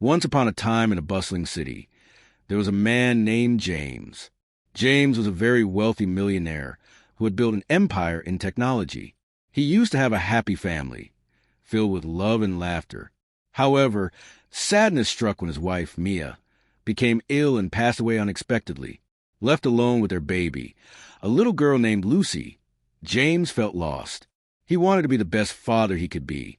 Once upon a time in a bustling city, there was a man named James. James was a very wealthy millionaire who had built an empire in technology. He used to have a happy family, filled with love and laughter. However, sadness struck when his wife, Mia, became ill and passed away unexpectedly. Left alone with their baby, a little girl named Lucy, James felt lost. He wanted to be the best father he could be,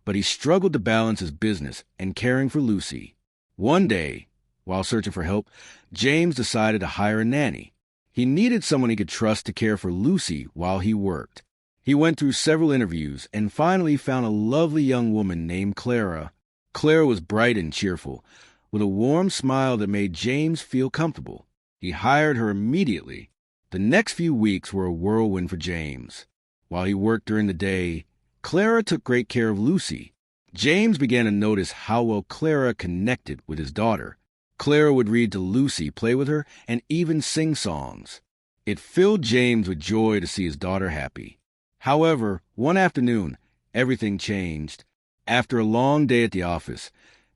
but he struggled to balance his business and caring for Lucy. One day, while searching for help, James decided to hire a nanny. He needed someone he could trust to care for Lucy while he worked. He went through several interviews and finally found a lovely young woman named Clara. Clara was bright and cheerful, with a warm smile that made James feel comfortable. He hired her immediately. The next few weeks were a whirlwind for James. While he worked during the day, Clara took great care of Lucy. James began to notice how well Clara connected with his daughter. Clara would read to Lucy, play with her, and even sing songs. It filled James with joy to see his daughter happy. However, one afternoon, everything changed. After a long day at the office,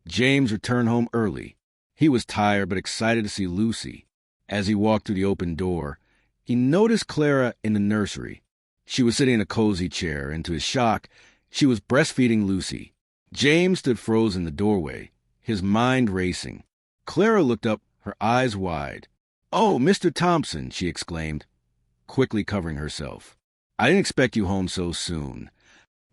James returned home early. He was tired but excited to see Lucy. As he walked through the open door, he noticed Clara in the nursery. She was sitting in a cozy chair, and to his shock, she was breastfeeding Lucy. James stood frozen in the doorway, his mind racing. Clara looked up, her eyes wide. "Oh, Mr. Thompson," she exclaimed, quickly covering herself. "I didn't expect you home so soon."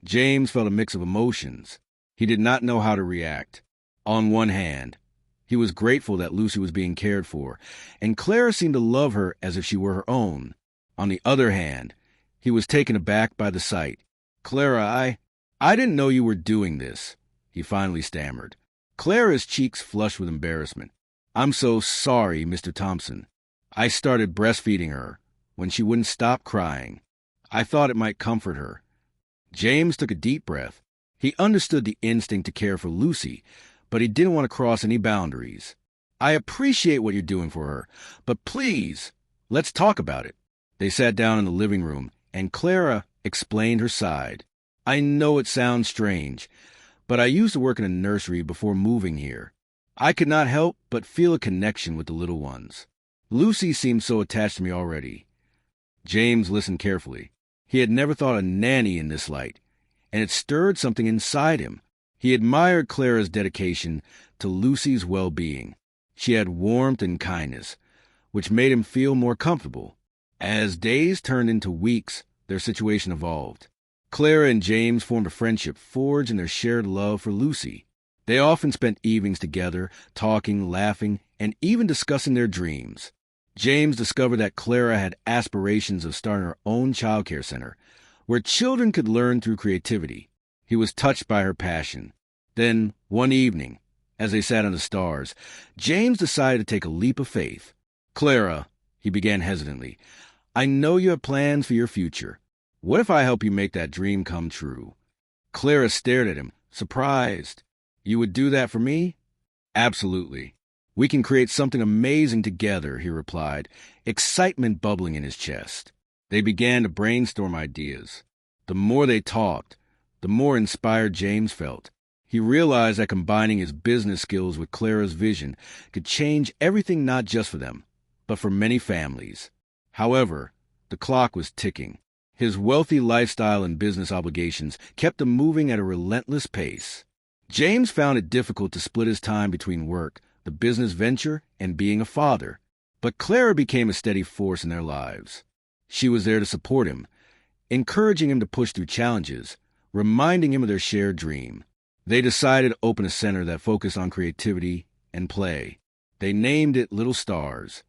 James felt a mix of emotions. He did not know how to react. On one hand, he was grateful that Lucy was being cared for, and Clara seemed to love her as if she were her own. On the other hand, he was taken aback by the sight. "Clara, I didn't know you were doing this," he finally stammered. Clara's cheeks flushed with embarrassment. "I'm so sorry, Mr. Thompson. I started breastfeeding her when she wouldn't stop crying. I thought it might comfort her." James took a deep breath. He understood the instinct to care for Lucy, but he didn't want to cross any boundaries. "I appreciate what you're doing for her, but please, let's talk about it." They sat down in the living room, and Clara explained her side. "I know it sounds strange, but I used to work in a nursery before moving here. I could not help but feel a connection with the little ones. Lucy seemed so attached to me already." James listened carefully. He had never thought of Nanny in this light, and it stirred something inside him. He admired Clara's dedication to Lucy's well-being. She had warmth and kindness, which made him feel more comfortable. As days turned into weeks, their situation evolved. Clara and James formed a friendship forged in their shared love for Lucy. They often spent evenings together, talking, laughing, and even discussing their dreams. James discovered that Clara had aspirations of starting her own childcare center, where children could learn through creativity. He was touched by her passion. Then, one evening, as they sat on the stars, James decided to take a leap of faith. "Clara," he began hesitantly, "I know you have plans for your future. What if I help you make that dream come true?" Clara stared at him, surprised. "You would do that for me?" "Absolutely. We can create something amazing together," he replied, excitement bubbling in his chest. They began to brainstorm ideas. The more they talked, the more inspired James felt. He realized that combining his business skills with Clara's vision could change everything not just for them, but for many families. However, the clock was ticking. His wealthy lifestyle and business obligations kept him moving at a relentless pace. James found it difficult to split his time between work, the business venture, and being a father. But Clara became a steady force in their lives. She was there to support him, encouraging him to push through challenges, reminding him of their shared dream. They decided to open a center that focused on creativity and play. They named it Little Stars.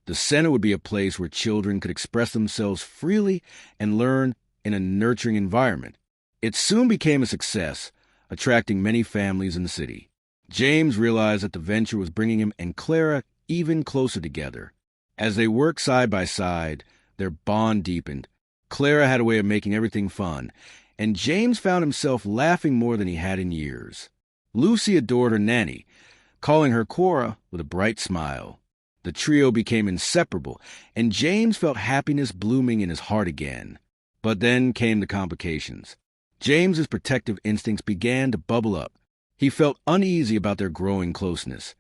The center would be a place where children could express themselves freely and learn in a nurturing environment. It soon became a success, attracting many families in the city. James realized that the venture was bringing him and Clara even closer together. As they worked side by side, their bond deepened. Clara had a way of making everything fun, and James found himself laughing more than he had in years. Lucy adored her nanny, calling her Cora with a bright smile. The trio became inseparable, and James felt happiness blooming in his heart again. But then came the complications. James's protective instincts began to bubble up. He felt uneasy about their growing closeness,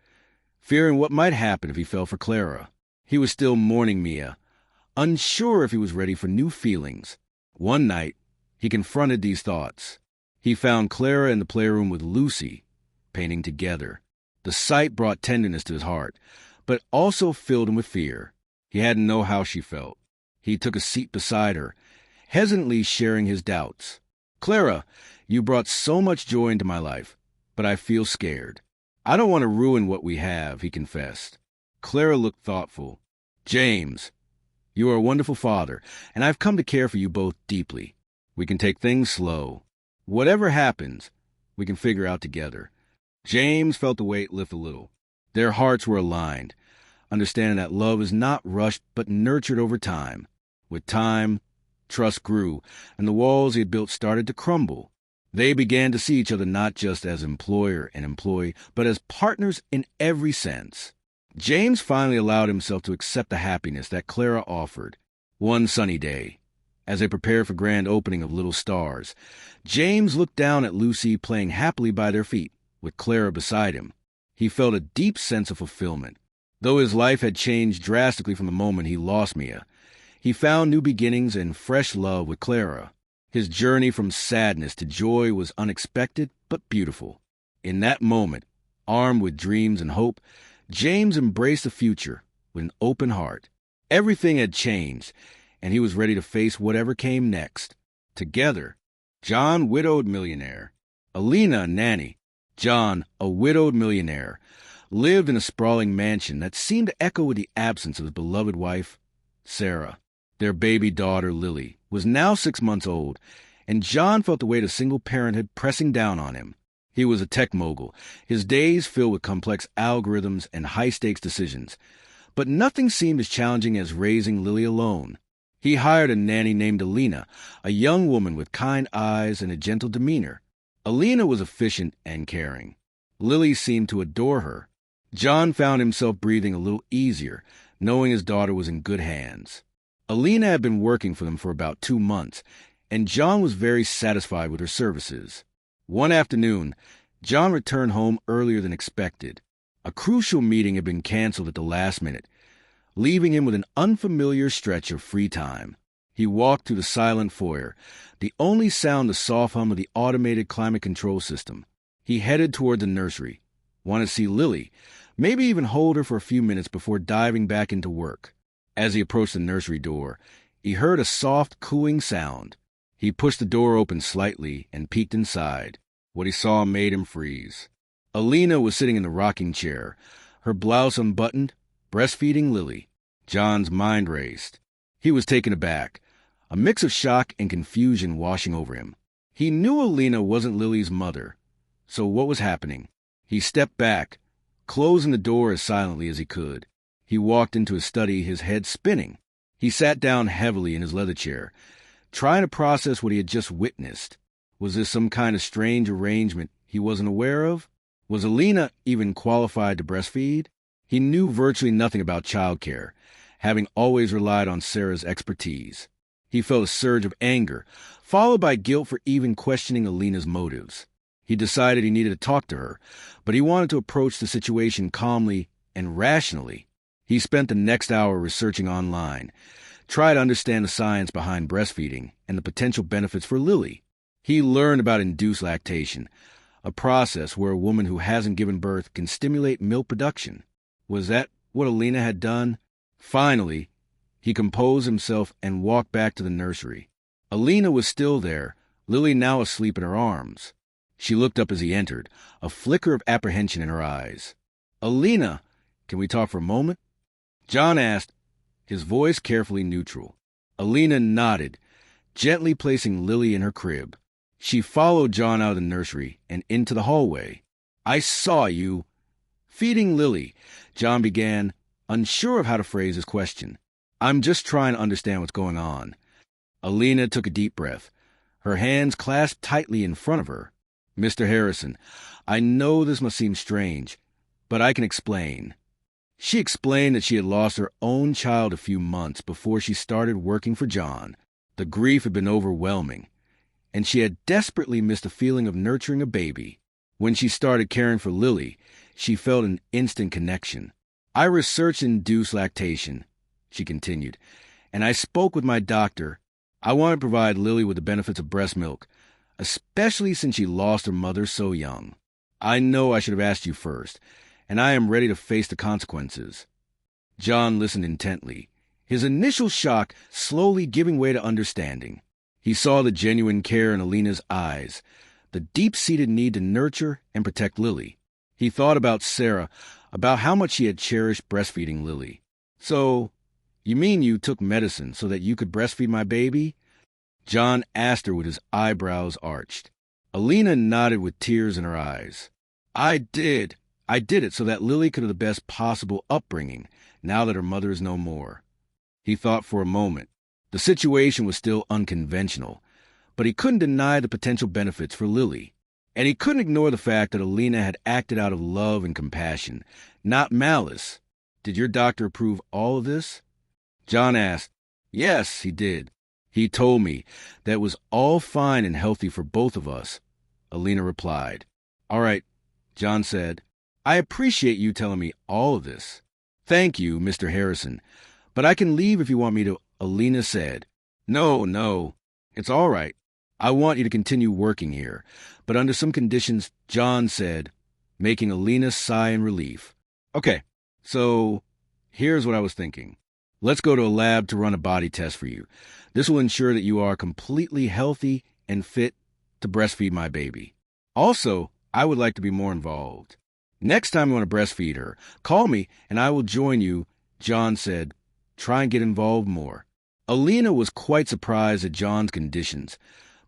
fearing what might happen if he fell for Clara. He was still mourning Mia, unsure if he was ready for new feelings. One night, he confronted these thoughts. He found Clara in the playroom with Lucy, painting together. The sight brought tenderness to his heart, but also filled him with fear. He hadn't known how she felt. He took a seat beside her, hesitantly sharing his doubts. "Clara, you brought so much joy into my life, but I feel scared. I don't want to ruin what we have," he confessed. Clara looked thoughtful. "James, you are a wonderful father, and I've come to care for you both deeply. We can take things slow. Whatever happens, we can figure out together." James felt the weight lift a little. Their hearts were aligned, understanding that love is not rushed but nurtured over time. With time, trust grew, and the walls he had built started to crumble. They began to see each other not just as employer and employee, but as partners in every sense. James finally allowed himself to accept the happiness that Clara offered. One sunny day, as they prepared for grand opening of Little Stars, James looked down at Lucy playing happily by their feet, with Clara beside him. He felt a deep sense of fulfillment. Though his life had changed drastically from the moment he lost Mia, he found new beginnings and fresh love with Clara. His journey from sadness to joy was unexpected but beautiful. In that moment, armed with dreams and hope, James embraced the future with an open heart. Everything had changed, and he was ready to face whatever came next. Together, John, widowed millionaire, Alina, nanny, John, a widowed millionaire, lived in a sprawling mansion that seemed to echo with the absence of his beloved wife, Sarah. Their baby daughter, Lily, was now 6 months old, and John felt the weight of single parenthood pressing down on him. He was a tech mogul, his days filled with complex algorithms and high-stakes decisions. But nothing seemed as challenging as raising Lily alone. He hired a nanny named Alina, a young woman with kind eyes and a gentle demeanor. Alina was efficient and caring. Lily seemed to adore her. John found himself breathing a little easier, knowing his daughter was in good hands. Alina had been working for them for about 2 months, and John was very satisfied with her services. One afternoon, John returned home earlier than expected. A crucial meeting had been canceled at the last minute, leaving him with an unfamiliar stretch of free time. He walked through the silent foyer, the only sound the soft hum of the automated climate control system. He headed toward the nursery, wanted to see Lily, maybe even hold her for a few minutes before diving back into work. As he approached the nursery door, he heard a soft, cooing sound. He pushed the door open slightly and peeked inside. What he saw made him freeze. Alina was sitting in the rocking chair, her blouse unbuttoned, breastfeeding Lily. John's mind raced. He was taken aback, a mix of shock and confusion washing over him. He knew Alina wasn't Lily's mother, so what was happening? He stepped back, closing the door as silently as he could. He walked into his study, his head spinning. He sat down heavily in his leather chair, trying to process what he had just witnessed. Was this some kind of strange arrangement he wasn't aware of? Was Alina even qualified to breastfeed? He knew virtually nothing about childcare, having always relied on Sarah's expertise. He felt a surge of anger, followed by guilt for even questioning Alina's motives. He decided he needed to talk to her, but he wanted to approach the situation calmly and rationally. He spent the next hour researching online, tried to understand the science behind breastfeeding and the potential benefits for Lily. He learned about induced lactation, a process where a woman who hasn't given birth can stimulate milk production. Was that what Alina had done? Finally, he composed himself and walked back to the nursery. Alina was still there, Lily now asleep in her arms. She looked up as he entered, a flicker of apprehension in her eyes. "Alina, can we talk for a moment?" John asked, his voice carefully neutral. Alina nodded, gently placing Lily in her crib. She followed John out of the nursery and into the hallway. "I saw you." Feeding Lily, John began, unsure of how to phrase his question. "I'm just trying to understand what's going on." Alina took a deep breath, her hands clasped tightly in front of her. "Mr. Harrison, I know this must seem strange, but I can explain." She explained that she had lost her own child a few months before she started working for John. The grief had been overwhelming, and she had desperately missed the feeling of nurturing a baby. When she started caring for Lily, she felt an instant connection. I researched induced lactation, she continued, and I spoke with my doctor. I want to provide Lily with the benefits of breast milk, especially since she lost her mother so young. I know I should have asked you first, and I am ready to face the consequences. John listened intently, his initial shock slowly giving way to understanding. He saw the genuine care in Alina's eyes, the deep-seated need to nurture and protect Lily. He thought about Sarah, about how much she had cherished breastfeeding Lily. "So, you mean you took medicine so that you could breastfeed my baby?" John asked her with his eyebrows arched. Alina nodded with tears in her eyes. I did it so that Lily could have the best possible upbringing, now that her mother is no more." He thought for a moment. The situation was still unconventional, but he couldn't deny the potential benefits for Lily. And he couldn't ignore the fact that Alina had acted out of love and compassion, not malice. "Did your doctor approve all of this?" John asked. "Yes, he did. He told me that it was all fine and healthy for both of us," Alina replied. "All right," John said. "I appreciate you telling me all of this." "Thank you, Mr. Harrison, but I can leave if you want me to," Alina said. No, it's all right. I want you to continue working here, but under some conditions," John said, making Alina sigh in relief. "Okay, so here's what I was thinking. Let's go to a lab to run a body test for you. This will ensure that you are completely healthy and fit to breastfeed my baby. Also, I would like to be more involved. Next time you want to breastfeed her, call me and I will join you," John said. "Try and get involved more." Alina was quite surprised at John's conditions,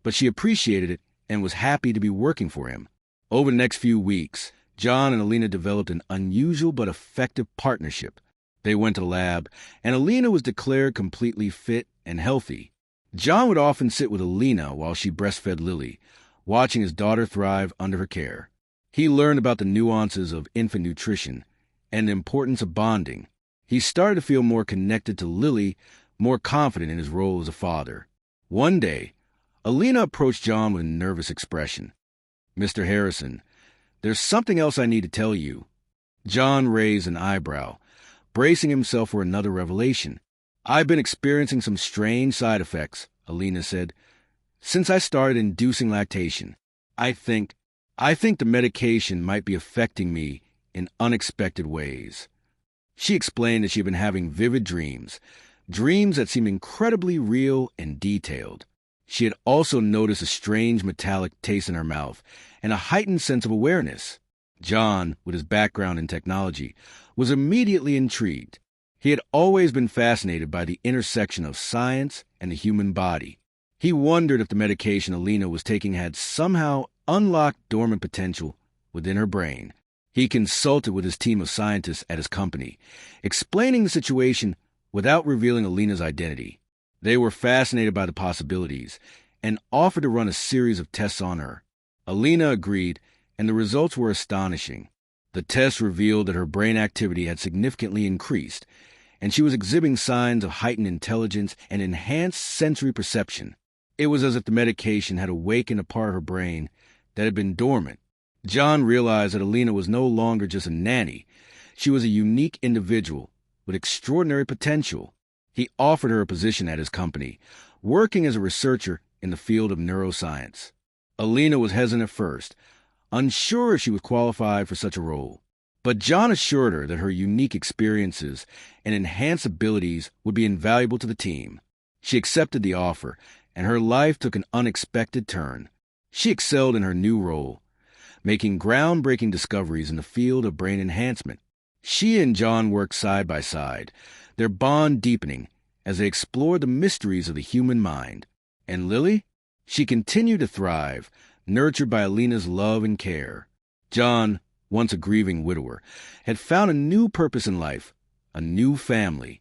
but she appreciated it and was happy to be working for him. Over the next few weeks, John and Alina developed an unusual but effective partnership. They went to the lab, and Alina was declared completely fit and healthy. John would often sit with Alina while she breastfed Lily, watching his daughter thrive under her care. He learned about the nuances of infant nutrition and the importance of bonding. He started to feel more connected to Lily, more confident in his role as a father. One day, Alina approached John with a nervous expression. "Mr. Harrison, there's something else I need to tell you." John raised an eyebrow, bracing himself for another revelation. "I've been experiencing some strange side effects," Alina said, "since I started inducing lactation. I think the medication might be affecting me in unexpected ways." She explained that she had been having vivid dreams that seemed incredibly real and detailed. She had also noticed a strange metallic taste in her mouth and a heightened sense of awareness. John, with his background in technology, was immediately intrigued. He had always been fascinated by the intersection of science and the human body. He wondered if the medication Alina was taking had somehow unlocked dormant potential within her brain. He consulted with his team of scientists at his company, explaining the situation without revealing Alina's identity. They were fascinated by the possibilities and offered to run a series of tests on her. Alina agreed, and the results were astonishing. The tests revealed that her brain activity had significantly increased, and she was exhibiting signs of heightened intelligence and enhanced sensory perception. It was as if the medication had awakened a part of her brain that had been dormant. John realized that Alina was no longer just a nanny. She was a unique individual with extraordinary potential. He offered her a position at his company, working as a researcher in the field of neuroscience. Alina was hesitant at first, unsure if she was qualified for such a role. But John assured her that her unique experiences and enhanced abilities would be invaluable to the team. She accepted the offer, and her life took an unexpected turn. She excelled in her new role, making groundbreaking discoveries in the field of brain enhancement. She and John worked side by side, their bond deepening as they explored the mysteries of the human mind. And Lily? She continued to thrive, nurtured by Alina's love and care. John, once a grieving widower, had found a new purpose in life, a new family.